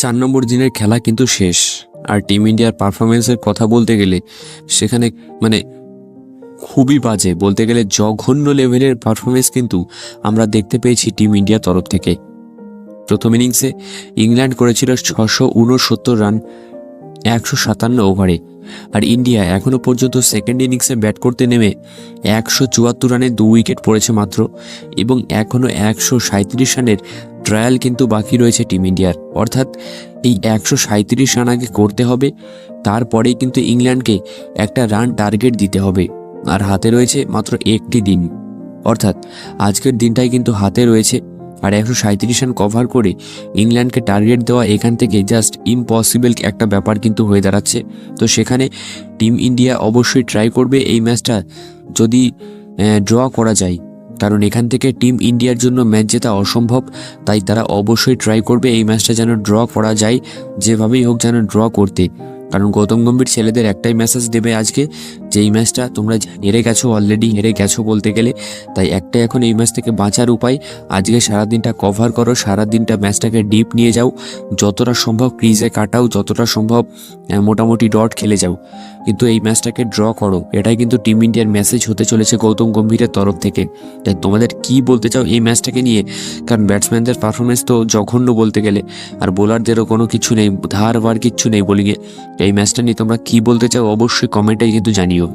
4 নম্বর দিনের খেলা কিন্তু শেষ। আর টিম ইন্ডিয়ার পারফরমেন্সের কথা বলতে গেলে সেখানে মানে খুবই বাজে, বলতে গেলে জঘন্য লেভেলের পারফরমেন্স কিন্তু আমরা দেখতে পেয়েছি টিম ইন্ডিয়ার তরফ থেকে। প্রথম ইনিংসে ইংল্যান্ড করেছিল 669 রান 157 ওভারে, আর ইন্ডিয়া এখনও পর্যন্ত সেকেন্ড ইনিংসে ব্যাট করতে নেমে 174 রানে 2 উইকেট পড়েছে মাত্র, এবং এখনও 137 রানের ট্রায়াল কিন্তু বাকি রয়েছে টিম ইন্ডিয়ার। অর্থাৎ এই 137 রান আগে করতে হবে, তারপরেই কিন্তু ইংল্যান্ডকে একটা রান টার্গেট দিতে হবে। আর হাতে রয়েছে মাত্র একটি দিন, অর্থাৎ আজকের দিনটাই কিন্তু হাতে রয়েছে। আর 137 রান কভার করে ইংল্যান্ডকে টার্গেট দেওয়া এখান থেকে জাস্ট ইম্পসিবল একটা ব্যাপার কিন্তু হয়ে দাঁড়াচ্ছে। তো সেখানে টিম ইন্ডিয়া অবশ্যই ট্রাই করবে এই ম্যাচটা যদি ড্র করা যায়, কারণ এখান থেকে টিম ইন্ডিয়ার জন্য ম্যাচ জেতা অসম্ভব। তাই তারা অবশ্যই ট্রাই করবে এই ম্যাচটা যেন ড্র করা যায়, যেভাবেই হোক যেন ড্র করতে। কারণ গৌতম গম্ভীর ছেলেদের একটাই মেসেজ দেবে আজকে, যে এই ম্যাচটা তোমরা হেরে গেছো, অলরেডি হেরে গেছো বলতে গেলে। তাই একটাই এখন এই ম্যাচ থেকে বাঁচার উপায়, আজকে সারাদিনটা কভার করো, সারাদিনটা ম্যাচটাকে ডিপ নিয়ে যাও, যতটা সম্ভব ক্রিজে কাটাও, যতটা সম্ভব মোটামুটি ডট খেলে যাও, কিন্তু এই ম্যাচটাকে ড্র করো। এটাই কিন্তু টিম ইন্ডিয়ার মেসেজ হতে চলেছে গৌতম গম্ভীরের তরফ থেকে। তাই তোমাদের কি বলতে চাও এই ম্যাচটাকে নিয়ে? কারণ ব্যাটসম্যানদের পারফরমেন্স তো জঘন্য বলতে গেলে, আর বোলারদেরও কোনো কিছু নেই, ধার বার কিচ্ছু নেই বোলিংয়ে। এই ম্যাচটা নিয়ে তোমরা কি বলতে চাও অবশ্যই কমেন্টে কিন্তু জানিও।